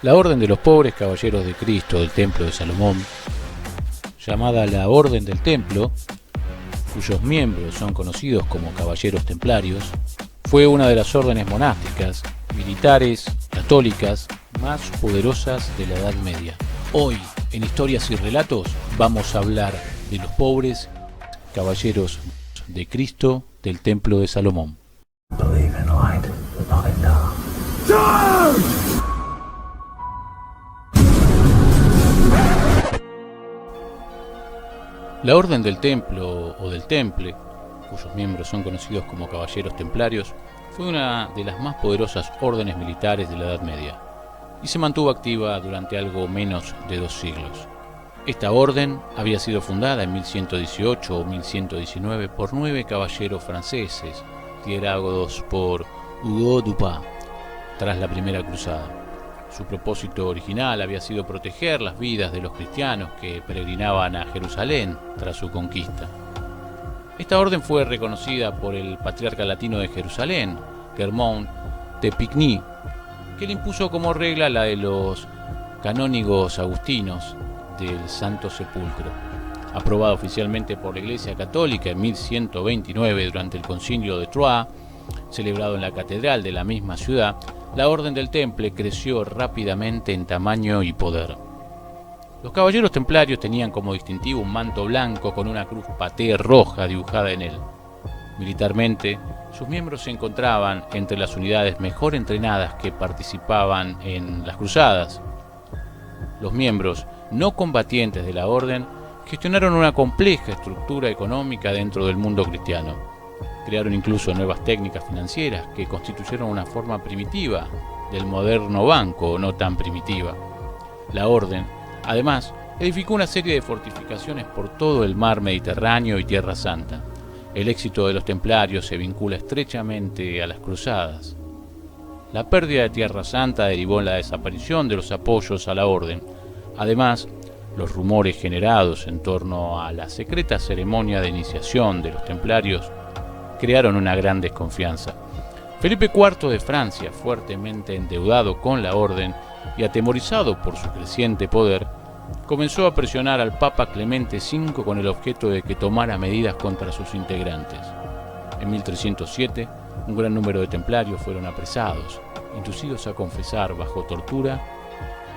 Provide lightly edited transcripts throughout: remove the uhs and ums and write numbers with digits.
La Orden de los Pobres Caballeros de Cristo del Templo de Salomón, llamada la Orden del Templo, cuyos miembros son conocidos como Caballeros Templarios, fue una de las órdenes monásticas, militares, católicas más poderosas de la Edad Media. Hoy, en Historias y Relatos, vamos a hablar de los pobres Caballeros de Cristo del Templo de Salomón. La Orden del Templo o del Temple, cuyos miembros son conocidos como Caballeros Templarios, fue una de las más poderosas órdenes militares de la Edad Media y se mantuvo activa durante algo menos de 2 siglos. Esta orden había sido fundada en 1118 o 1119 por 9 caballeros franceses, liderados por Hugo Dupin, tras la Primera Cruzada. Su propósito original había sido proteger las vidas de los cristianos que peregrinaban a Jerusalén tras su conquista. Esta orden fue reconocida por el patriarca latino de Jerusalén, Germont de Pigny, que le impuso como regla la de los canónigos agustinos del Santo Sepulcro. Aprobada oficialmente por la Iglesia Católica en 1129 durante el Concilio de Troyes, celebrado en la catedral de la misma ciudad, la Orden del Temple creció rápidamente en tamaño y poder. Los caballeros templarios tenían como distintivo un manto blanco con una cruz patée roja dibujada en él. Militarmente, sus miembros se encontraban entre las unidades mejor entrenadas que participaban en las cruzadas. Los miembros no combatientes de la orden gestionaron una compleja estructura económica dentro del mundo cristiano. Crearon incluso nuevas técnicas financieras que constituyeron una forma primitiva del moderno banco no tan primitiva. La orden, además, edificó una serie de fortificaciones por todo el mar Mediterráneo y Tierra Santa. El éxito de los templarios se vincula estrechamente a las cruzadas. La pérdida de Tierra Santa derivó en la desaparición de los apoyos a la orden. Además, los rumores generados en torno a la secreta ceremonia de iniciación de los templarios crearon una gran desconfianza. Felipe IV de Francia, fuertemente endeudado con la orden y atemorizado por su creciente poder, comenzó a presionar al Papa Clemente V con el objeto de que tomara medidas contra sus integrantes. En 1307, un gran número de templarios fueron apresados, inducidos a confesar bajo tortura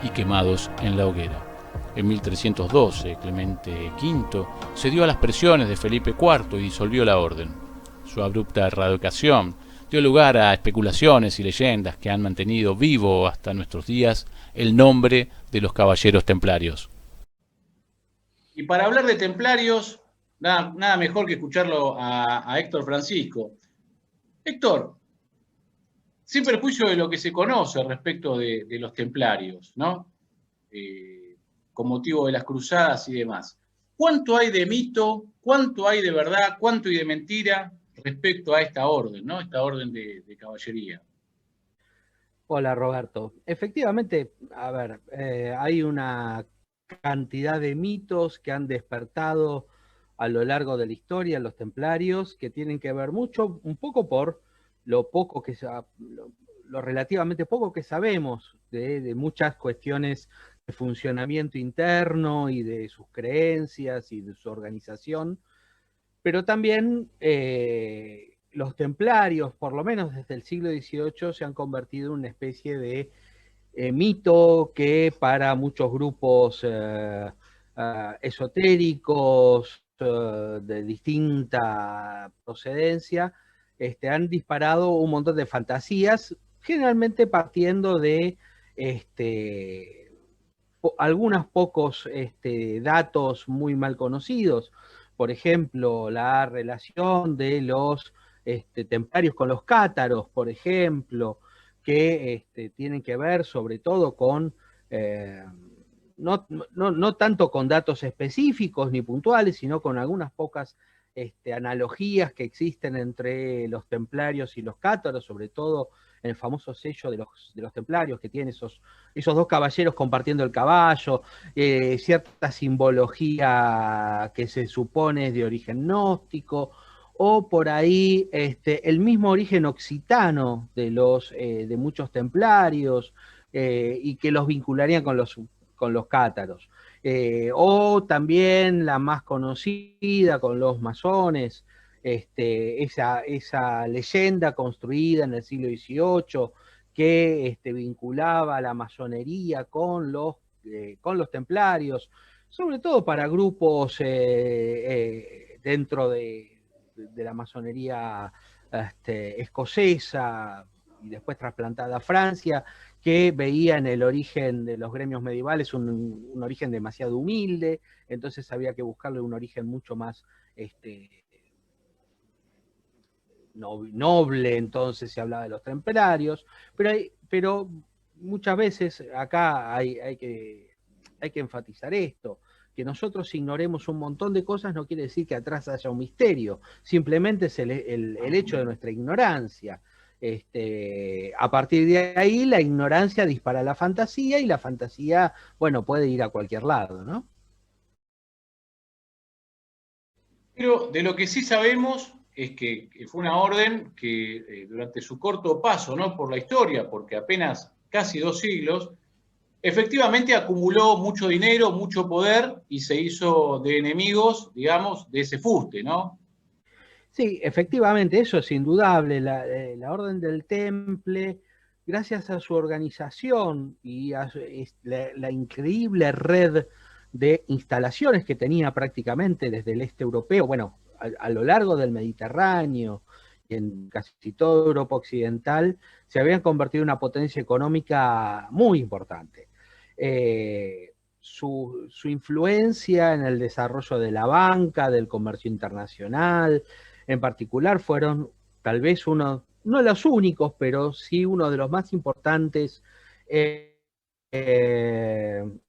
y quemados en la hoguera. En 1312, Clemente V cedió a las presiones de Felipe IV y disolvió la orden. Su abrupta erradicación dio lugar a especulaciones y leyendas que han mantenido vivo hasta nuestros días el nombre de los Caballeros Templarios. Y para hablar de templarios, nada mejor que escucharlo a Héctor Francisco. Héctor, sin perjuicio de lo que se conoce respecto de los templarios, ¿no? Con motivo de las cruzadas y demás. ¿Cuánto hay de mito, cuánto hay de verdad, cuánto hay de mentira respecto a esta orden, ¿no? Esta orden de caballería? Hola Roberto. Efectivamente, hay una cantidad de mitos que han despertado a lo largo de la historia los templarios, que tienen que ver un poco por lo relativamente poco que sabemos de muchas cuestiones de funcionamiento interno y de sus creencias y de su organización, pero también los templarios, por lo menos desde el siglo XVIII, se han convertido en una especie de mito que para muchos grupos esotéricos de distinta procedencia han disparado un montón de fantasías, generalmente partiendo de algunos pocos datos muy mal conocidos. Por ejemplo, la relación de los templarios con los cátaros, por ejemplo, que tienen que ver sobre todo con, no tanto con datos específicos ni puntuales, sino con algunas pocas analogías que existen entre los templarios y los cátaros, sobre todo en el famoso sello de los templarios, que tiene esos 2 caballeros compartiendo el caballo, cierta simbología que se supone es de origen gnóstico, o por ahí el mismo origen occitano de muchos templarios, y que los vincularían con los cátaros. O también la más conocida con los masones, esa leyenda construida en el siglo XVIII que vinculaba la masonería con los templarios, sobre todo para grupos dentro de la masonería escocesa y después trasplantada a Francia, que veía en el origen de los gremios medievales un origen demasiado humilde, entonces había que buscarle un origen mucho más noble, entonces se hablaba de los templarios, pero muchas veces acá hay que enfatizar esto, que nosotros ignoremos un montón de cosas no quiere decir que atrás haya un misterio, simplemente es el hecho de nuestra ignorancia. A partir de ahí la ignorancia dispara la fantasía y la fantasía, bueno, puede ir a cualquier lado, ¿no? Pero de lo que sí sabemos es que fue una orden que durante su corto paso, ¿no?, por la historia, porque apenas casi 2 siglos, efectivamente acumuló mucho dinero, mucho poder y se hizo de enemigos, digamos, de ese fuste, ¿no? Sí, efectivamente, eso es indudable. La Orden del Temple, gracias a su organización y a la increíble red de instalaciones que tenía prácticamente desde el este europeo, bueno, a lo largo del Mediterráneo y en casi toda Europa occidental, se habían convertido en una potencia económica muy importante. Su influencia en el desarrollo de la banca, del comercio internacional, en particular, fueron tal vez no los únicos, pero sí uno de los más importantes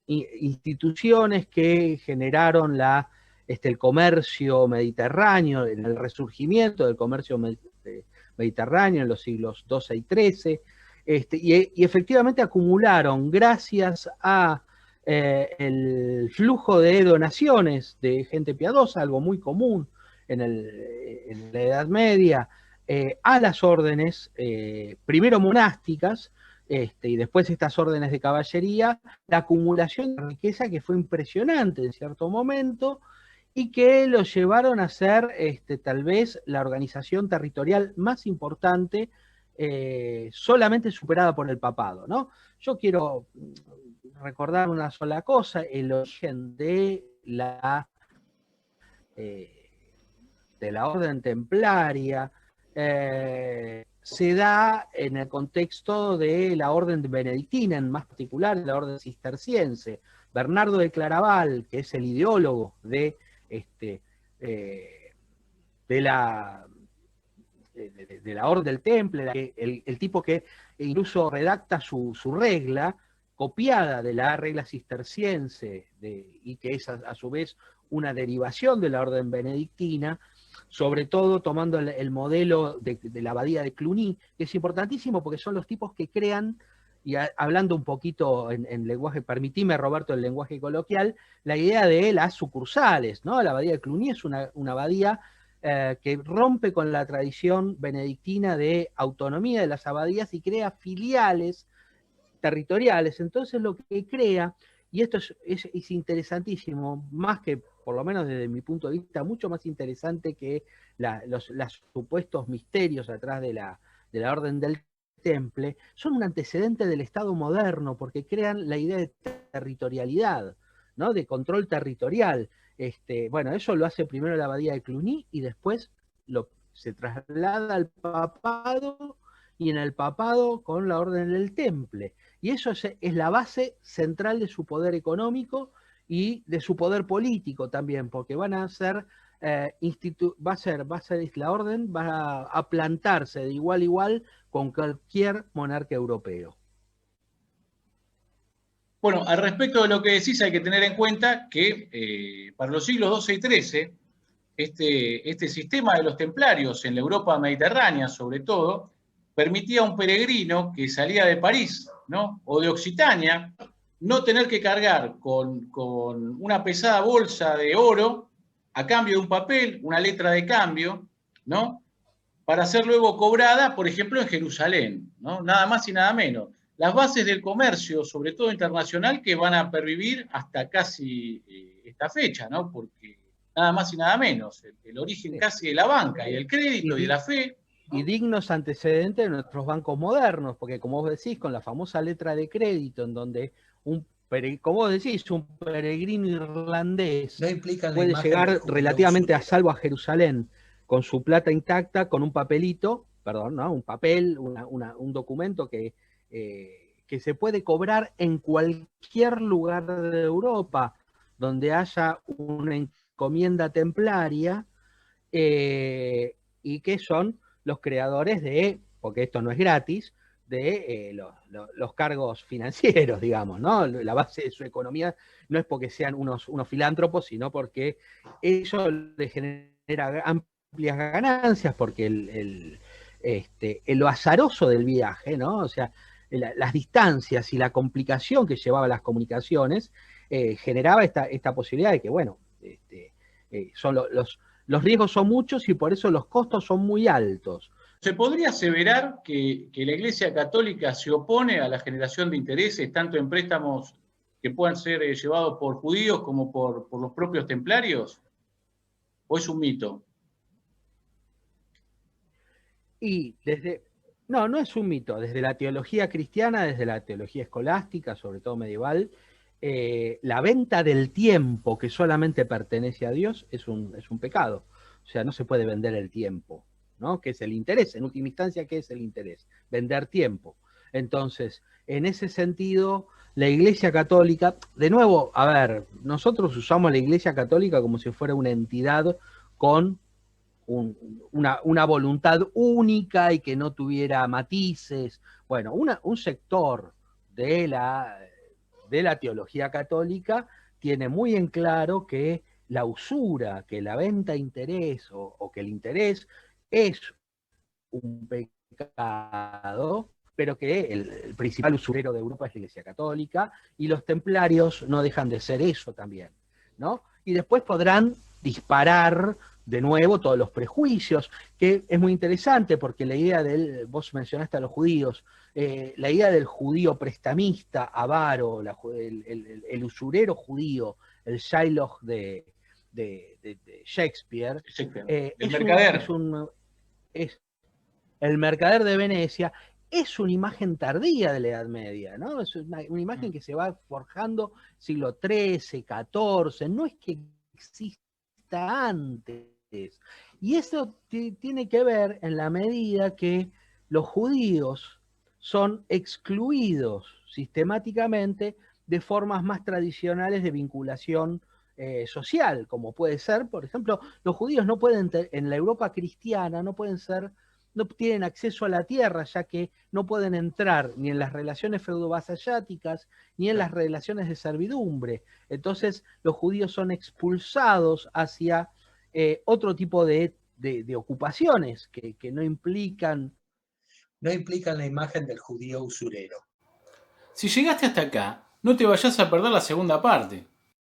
instituciones que generaron el comercio mediterráneo, en el resurgimiento del comercio mediterráneo en los siglos XII y XIII, y efectivamente acumularon, gracias a el flujo de donaciones de gente piadosa, algo muy común en la Edad Media, a las órdenes, primero monásticas, y después estas órdenes de caballería, la acumulación de riqueza que fue impresionante en cierto momento, y que los llevaron a ser tal vez la organización territorial más importante, solamente superada por el papado, ¿no? Yo quiero recordar una sola cosa: el origen de la orden templaria se da en el contexto de la orden benedictina, en más particular la orden cisterciense. Bernardo de Claraval, que es el ideólogo de la orden del Temple, el tipo que incluso redacta su regla, copiada de la regla cisterciense, y que es a su vez una derivación de la orden benedictina, sobre todo tomando el modelo de la abadía de Cluny, que es importantísimo porque son los tipos que crean, y hablando un poquito en lenguaje, permitime, Roberto, el lenguaje coloquial, la idea de las sucursales, ¿no? La abadía de Cluny es una abadía que rompe con la tradición benedictina de autonomía de las abadías y crea filiales territoriales. Entonces lo que crea, y esto es interesantísimo, más que, por lo menos desde mi punto de vista, mucho más interesante que los supuestos misterios atrás de la orden del Temple, son un antecedente del Estado moderno, porque crean la idea de territorialidad, ¿no?, de control territorial. Bueno, eso lo hace primero la abadía de Cluny y después se traslada al papado, y en el papado con la orden del Temple. Y eso es la base central de su poder económico y de su poder político también, porque van a ser, la orden va a plantarse de igual a igual con cualquier monarca europeo. Bueno, al respecto de lo que decís, hay que tener en cuenta que para los siglos XII y XIII, este sistema de los templarios en la Europa mediterránea, sobre todo, permitía a un peregrino que salía de París, ¿no?, o de Occitania, no tener que cargar con una pesada bolsa de oro a cambio de un papel, una letra de cambio, ¿no?, para ser luego cobrada, por ejemplo, en Jerusalén, ¿no?, nada más y nada menos. las bases del comercio, sobre todo internacional, que van a pervivir hasta casi esta fecha, ¿no? Porque nada más y nada menos, el origen casi de la banca y el crédito y de la fe. Y dignos antecedentes de nuestros bancos modernos, porque como vos decís, con la famosa letra de crédito, en donde como vos decís, un peregrino irlandés puede llegar relativamente a salvo a Jerusalén con su plata intacta, con un papelito, perdón, ¿no? Un papel, un documento que se puede cobrar en cualquier lugar de Europa donde haya una encomienda templaria, y que son los creadores de, porque esto no es gratis, de los cargos financieros, digamos, ¿no? La base de su economía no es porque sean unos filántropos, sino porque eso les genera amplias ganancias, porque lo azaroso del viaje, ¿no? O sea, las distancias y la complicación que llevaba las comunicaciones generaba esta posibilidad de que, bueno, son los riesgos son muchos y por eso los costos son muy altos. ¿Se podría aseverar que la Iglesia Católica se opone a la generación de intereses, tanto en préstamos que puedan ser llevados por judíos como por los propios templarios? ¿O es un mito? Y no es un mito. Desde la teología cristiana, desde la teología escolástica, sobre todo medieval, la venta del tiempo que solamente pertenece a Dios es un pecado. O sea, no se puede vender el tiempo, ¿no? Que es el interés. En última instancia, ¿qué es el interés? Vender tiempo. Entonces, en ese sentido, la Iglesia Católica, de nuevo, a ver, nosotros usamos la Iglesia Católica como si fuera una entidad con una voluntad única y que no tuviera matices. Bueno, un sector de la teología católica tiene muy en claro que la usura, que la venta de interés o que el interés es un pecado, pero que el principal usurero de Europa es la Iglesia Católica, y los templarios no dejan de ser eso también, ¿no? Y después podrán disparar de nuevo todos los prejuicios, que es muy interesante porque la idea vos mencionaste a los judíos, la idea del judío prestamista, avaro, el usurero judío, el Shylock de Shakespeare, el mercader. Es el mercader de Venecia, es una imagen tardía de la Edad Media, ¿no? Es una imagen que se va forjando siglo XIII, XIV, no es que exista antes. Y eso tiene que ver en la medida que los judíos son excluidos sistemáticamente de formas más tradicionales de vinculación social, como puede ser, por ejemplo, los judíos no pueden, en la Europa cristiana, no tienen acceso a la tierra, ya que no pueden entrar ni en las relaciones feudo-vasalláticas ni en las relaciones de servidumbre. Entonces, los judíos son expulsados hacia otro tipo de ocupaciones que no implican la imagen del judío usurero. Si llegaste hasta acá, no te vayas a perder la segunda parte.